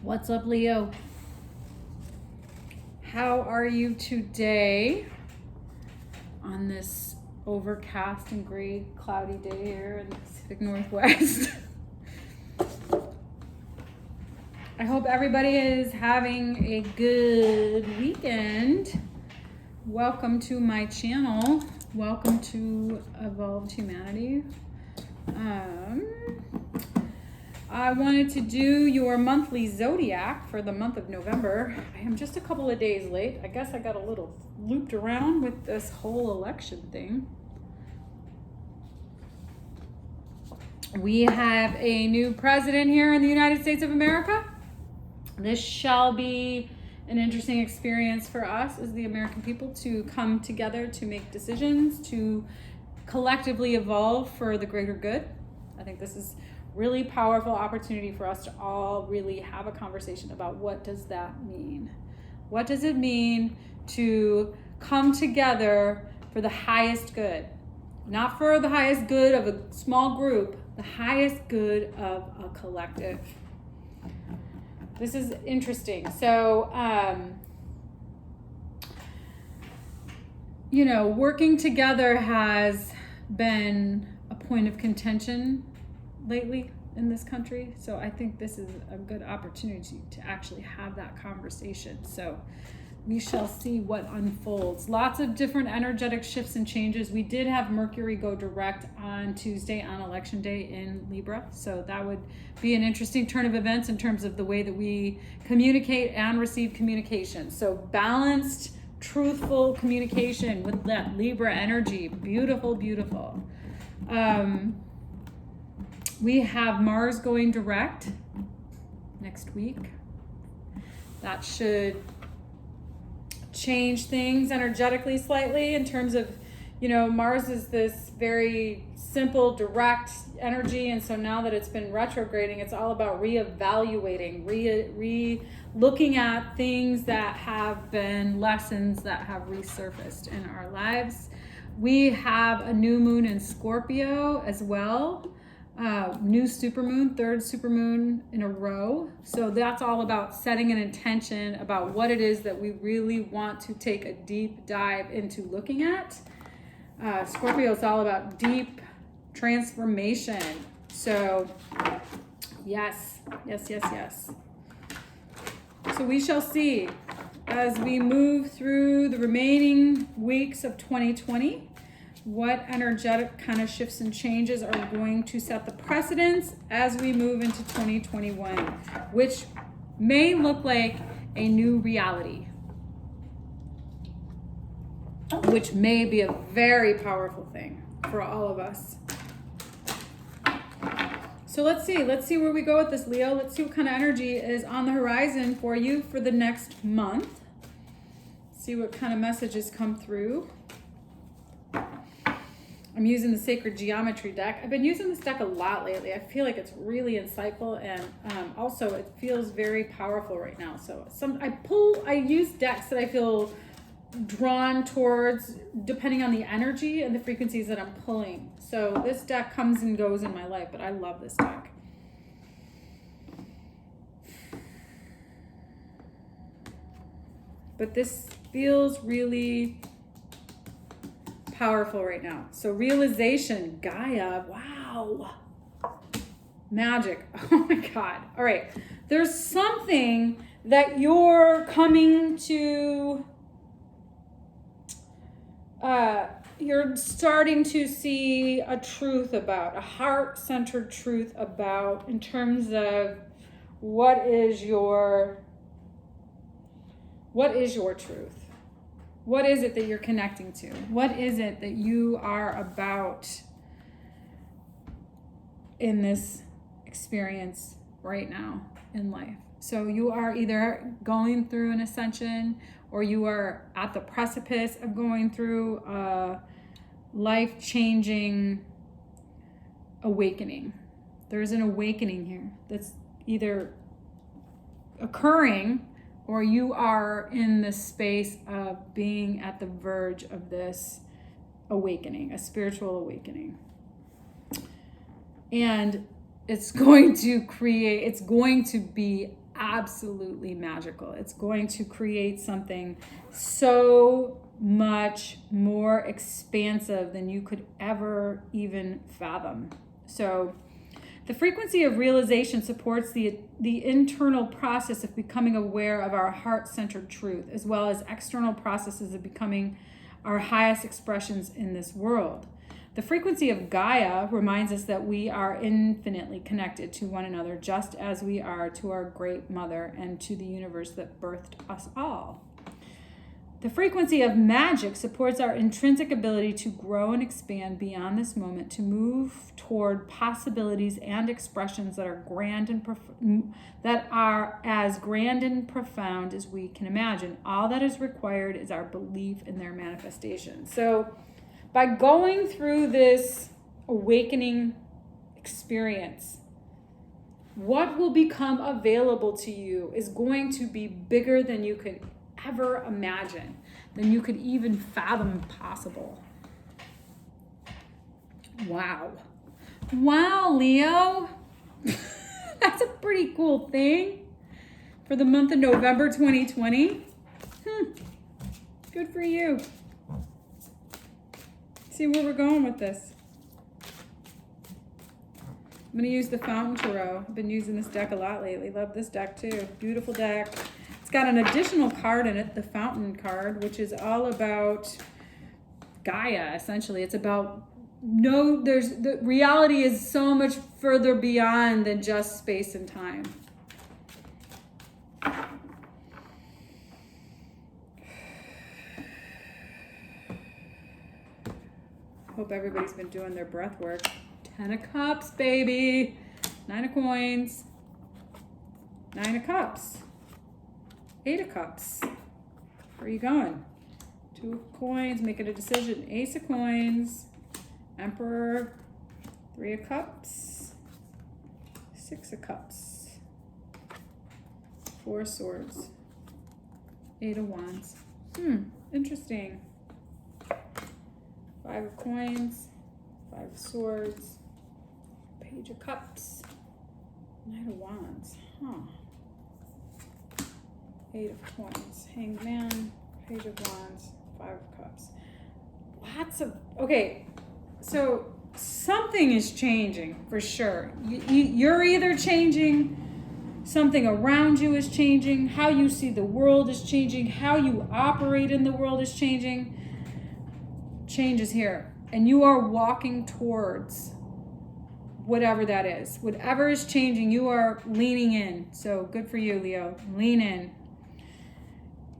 What's up, Leo? How are you today on this overcast and gray, cloudy day here in the Pacific Northwest? I hope everybody is having a good weekend. Welcome to my channel. Welcome to Evolvehumanity. I wanted to do your monthly zodiac for the month of November. I am just a couple of days late. I guess I got a little looped around with this whole election thing. We have a new president here in the United States of America. This shall be an interesting experience for us as the American people to come together to make decisions, to collectively evolve for the greater good. I think this is really powerful opportunity for us to all really have a conversation about what does that mean? What does it mean to come together for the highest good? Not for the highest good of a small group, the highest good of a collective. This is interesting. So, working together has been a point of contention lately in this country. So I think this is a good opportunity to actually have that conversation. So we shall see what unfolds. Lots of different energetic shifts and changes. We did have Mercury go direct on Tuesday on election day in Libra. So that would be an interesting turn of events in terms of the way that we communicate and receive communication. So balanced, truthful communication with that Libra energy. Beautiful, beautiful. We have Mars going direct next week. That should change things energetically slightly in terms of, Mars is this very simple, direct energy. And so now that it's been retrograding, it's all about reevaluating, looking at things that have been lessons that have resurfaced in our lives. We have a new moon in Scorpio as well. New supermoon, third supermoon in a row. So that's all about setting an intention about what it is that we really want to take a deep dive into looking at. Scorpio is all about deep transformation. So yes. So we shall see as we move through the remaining weeks of 2020. What energetic kind of shifts and changes are going to set the precedence as we move into 2021, which may look like a new reality, which may be a very powerful thing for all of us. So let's see where we go with this, Leo. Let's see what kind of energy is on the horizon for you for the next month. See what kind of messages come through. I'm using the Sacred Geometry deck. I've been using this deck a lot lately. I feel like it's really insightful, and also it feels very powerful right now. So I use decks that I feel drawn towards depending on the energy and the frequencies that I'm pulling. So this deck comes and goes in my life, but I love this deck. But this feels really powerful right now. So realization, Gaia, wow. Magic, oh my God. All right, there's something that you're coming to, you're starting to see a truth about, a heart-centered truth about in terms of what is your truth? What is it that you're connecting to? What is it that you are about in this experience right now in life? So you are either going through an ascension or you are at the precipice of going through a life-changing awakening. There's an awakening here that's either occurring or you are in the space of being at the verge of this awakening, a spiritual awakening. And it's going to be absolutely magical. It's going to create something so much more expansive than you could ever even fathom. So the frequency of realization supports the internal process of becoming aware of our heart-centered truth, as well as external processes of becoming our highest expressions in this world. The frequency of Gaia reminds us that we are infinitely connected to one another, just as we are to our great mother and to the universe that birthed us all. The frequency of magic supports our intrinsic ability to grow and expand beyond this moment, to move toward possibilities and expressions that are as grand and profound as we can imagine. All that is required is our belief in their manifestation. So, by going through this awakening experience, what will become available to you is going to be bigger than you could ever imagine, than you could even fathom possible. Wow. Wow, Leo. That's a pretty cool thing for the month of November 2020. Good for you. See where we're going with this. I'm going to use the Fountain Tarot. I've been using this deck a lot lately. Love this deck too. Beautiful deck. It's got an additional card in it, the Fountain card, which is all about Gaia, essentially. It's about the reality is so much further beyond than just space and time. Hope everybody's been doing their breath work. 10 of Cups, baby. 9 of Coins. 9 of Cups. 8 of Cups. Where are you going? 2 of Coins, making a decision. Ace of Coins. Emperor. 3 of Cups. 6 of Cups. 4 of Swords. 8 of Wands. Interesting. 5 of Coins, 5 of Swords, Page of Cups, Knight of Wands, 8 of Coins, Hanged Man, Page of Wands, 5 of Cups. Okay, so something is changing for sure. You're either changing, something around you is changing, how you see the world is changing, how you operate in the world is changing. Change is here, and you are walking towards whatever that is. Whatever is changing, you are leaning in. So good for you, Leo. Lean in.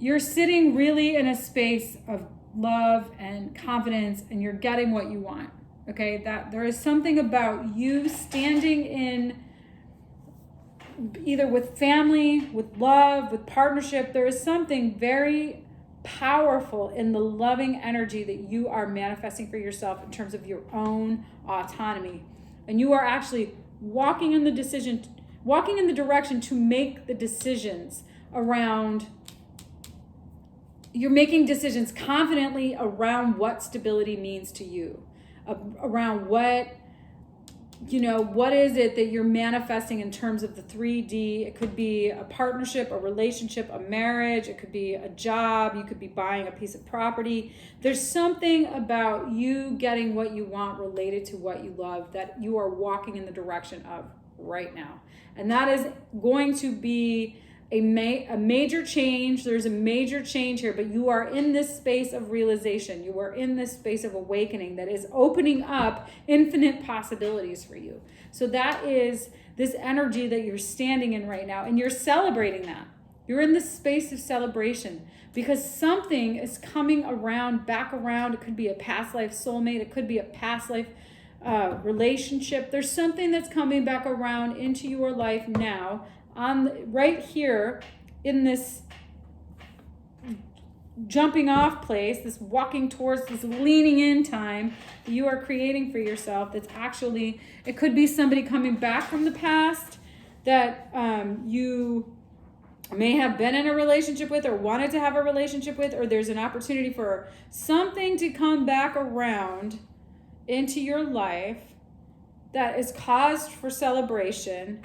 You're sitting really in a space of love and confidence, and you're getting what you want. Okay, that there is something about you standing in, either with family, with love, with partnership. There is something very powerful in the loving energy that you are manifesting for yourself in terms of your own autonomy. And you are actually walking in the direction to make the decisions around, you're making decisions confidently around what stability means to you, around what is it that you're manifesting in terms of the 3D? It could be a partnership, a relationship, a marriage. It could be a job. You could be buying a piece of property. There's something about you getting what you want related to what you love that you are walking in the direction of right now. And that is going to be a major change. There's a major change here, but you are in this space of realization. You are in this space of awakening that is opening up infinite possibilities for you. So that is this energy that you're standing in right now, and you're celebrating that. You're in this space of celebration because something is coming back around. It could be a past life soulmate. It could be a past life relationship. There's something that's coming back around into your life now, right here in this jumping off place, this walking towards, this leaning in time that you are creating for yourself. That's actually, it could be somebody coming back from the past that you may have been in a relationship with or wanted to have a relationship with, or there's an opportunity for something to come back around into your life that is caused for celebration.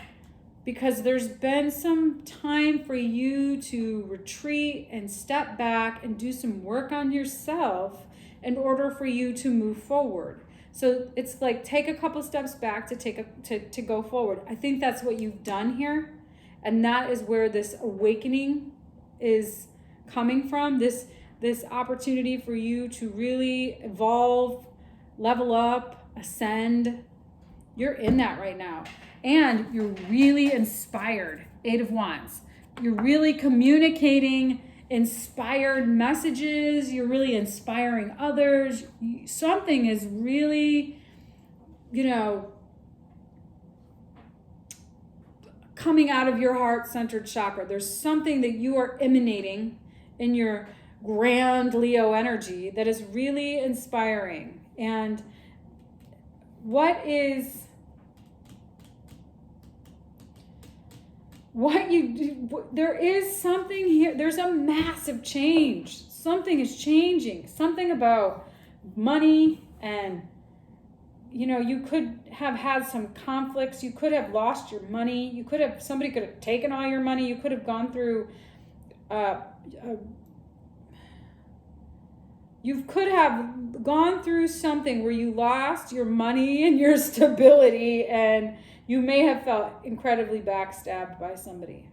because there's been some time for you to retreat and step back and do some work on yourself in order for you to move forward. So it's like take a couple steps back to go forward. I think that's what you've done here, and that is where this awakening is coming from. This opportunity for you to really evolve, level up, ascend. You're in that right now. And you're really inspired. 8 of Wands. You're really communicating inspired messages. You're really inspiring others. Something is really, coming out of your heart-centered chakra. There's something that you are emanating in your grand Leo energy that is really inspiring. And there is something here. There's a massive change. Something is changing. Something about money, and you could have had some conflicts. You could have lost your money. Somebody could have taken all your money. You could have gone through you could have gone through something where you lost your money and your stability, and you may have felt incredibly backstabbed by somebody.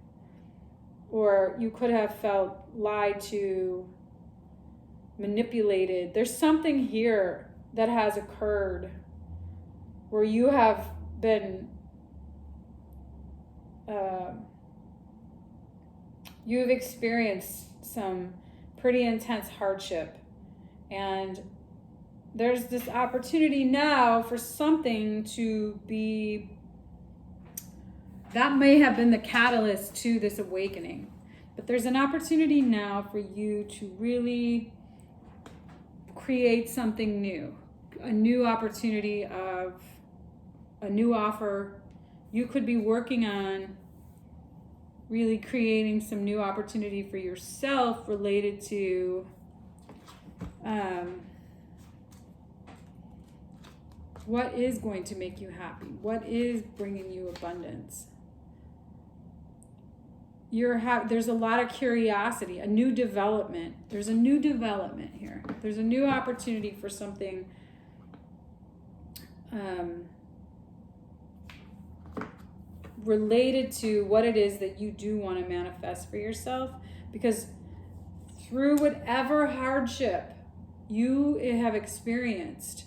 Or you could have felt lied to, manipulated. There's something here that has occurred where you have been, you've experienced some pretty intense hardship. And there's this opportunity now for something to be, that may have been the catalyst to this awakening. But there's an opportunity now for you to really create something new. A new opportunity of a new offer. You could be working on really creating some new opportunity for yourself related to what is going to make you happy? What is bringing you abundance? There's a lot of curiosity, a new development. There's a new development here. There's a new opportunity for something related to what it is that you do want to manifest for yourself. Because through whatever hardship you have experienced,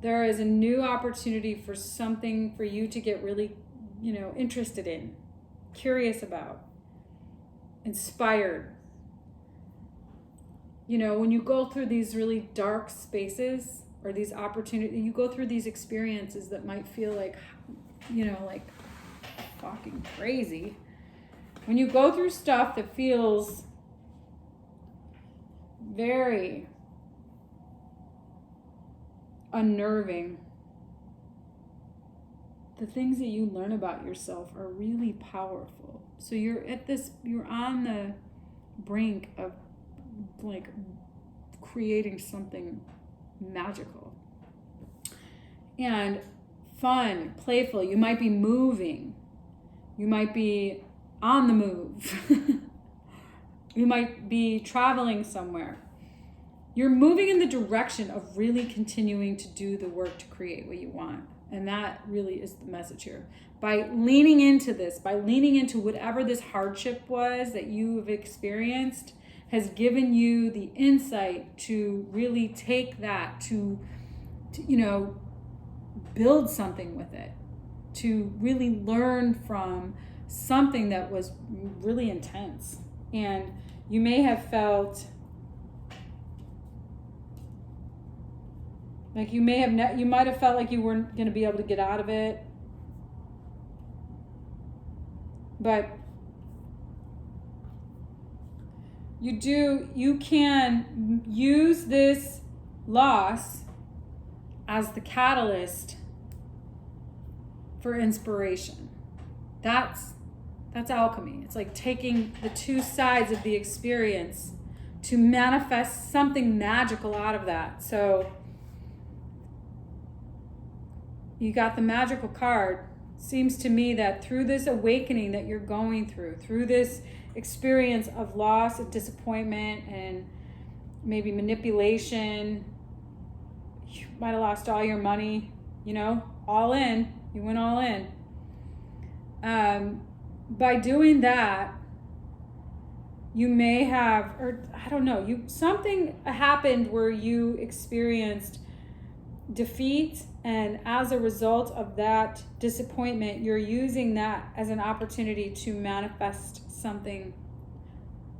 there is a new opportunity for something for you to get really, interested in, curious about, inspired. When you go through these really dark spaces or these opportunities, you go through these experiences that might feel like, like fucking crazy. When you go through stuff that feels very unnerving, the things that you learn about yourself are really powerful. So you're on the brink of like creating something magical and fun, playful. You might be moving. You might be on the move. You might be traveling somewhere. You're moving in the direction of really continuing to do the work to create what you want. And that really is the message here. By leaning into this, by leaning into whatever this hardship was that you've experienced, has given you the insight to really take that, to build something with it, to really learn from something that was really intense. And you may have felt like you might have felt like you weren't going to be able to get out of it. But you can use this loss as the catalyst for inspiration. That's alchemy. It's like taking the two sides of the experience to manifest something magical out of that. So you got the magical card, seems to me that through this awakening that you're going through this experience of loss and disappointment and maybe manipulation, you might have lost all your money, all in. You went all in. By doing that, you may have, or I don't know, something happened where you experienced defeat, and as a result of that disappointment, you're using that as an opportunity to manifest something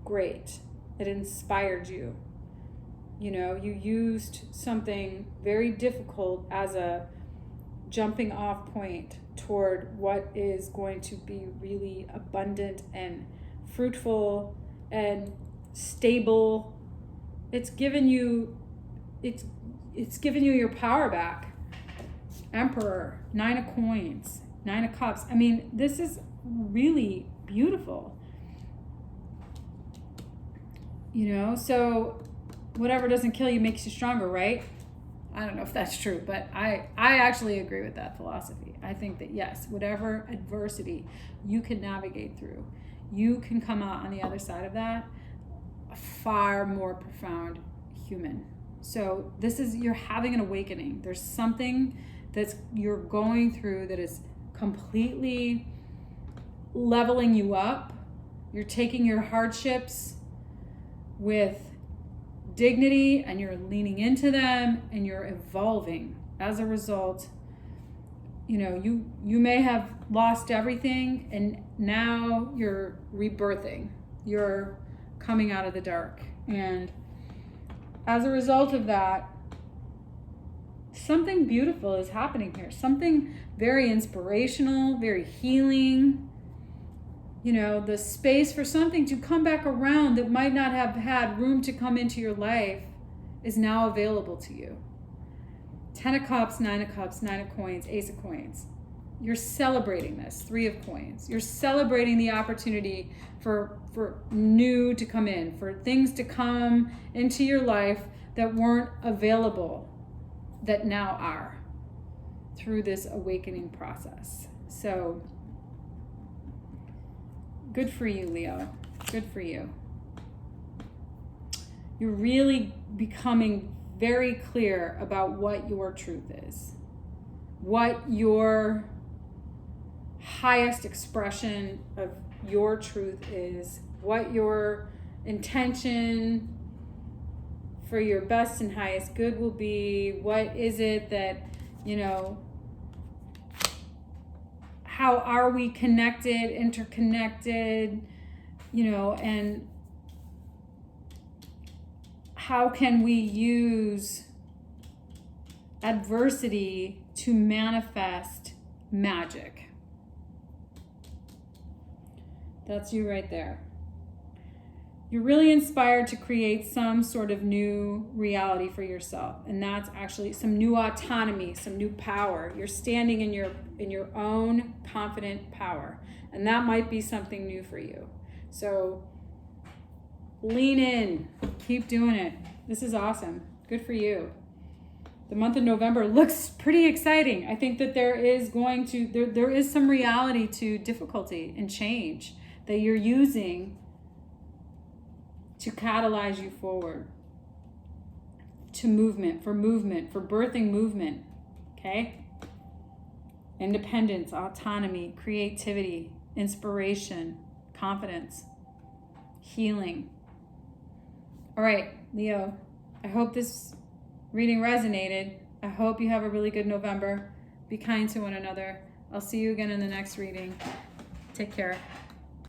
great that inspired you. You used something very difficult as a jumping off point toward what is going to be really abundant and fruitful and stable. It's given you your power back. Emperor, 9 of coins, 9 of cups. I mean, this is really beautiful. So whatever doesn't kill you makes you stronger, right? I don't know if that's true, but I actually agree with that philosophy. I think that yes, whatever adversity you can navigate through, you can come out on the other side of that a far more profound human. So you're having an awakening. There's something that's you're going through that is completely leveling you up. You're taking your hardships with dignity and you're leaning into them and you're evolving. As a result, you may have lost everything and now you're rebirthing. You're coming out of the dark. And as a result of that, something beautiful is happening here. Something very inspirational, very healing. The space for something to come back around that might not have had room to come into your life is now available to you. 10 of cups, 9 of cups, 9 of coins, ace of coins. You're celebrating this, 3 of coins. You're celebrating the opportunity for new to come in, for things to come into your life that weren't available, that now are, through this awakening process. So, good for you, Leo. Good for you. You're really becoming very clear about what your truth is, what your highest expression of your truth is, what your intention for your best and highest good will be. What is it that, how are we connected, interconnected, and how can we use adversity to manifest magic? That's you right there. You're really inspired to create some sort of new reality for yourself, and that's actually some new autonomy, some new power. You're standing in your own confident power, and that might be something new for you. So lean in, keep doing it. This is awesome. Good for you. The month of November looks pretty exciting. I think that there is some reality to difficulty and change that you're using to catalyze you forward, to movement, for birthing movement, okay? Independence, autonomy, creativity, inspiration, confidence, healing. All right, Leo, I hope this reading resonated. I hope you have a really good November. Be kind to one another. I'll see you again in the next reading. Take care.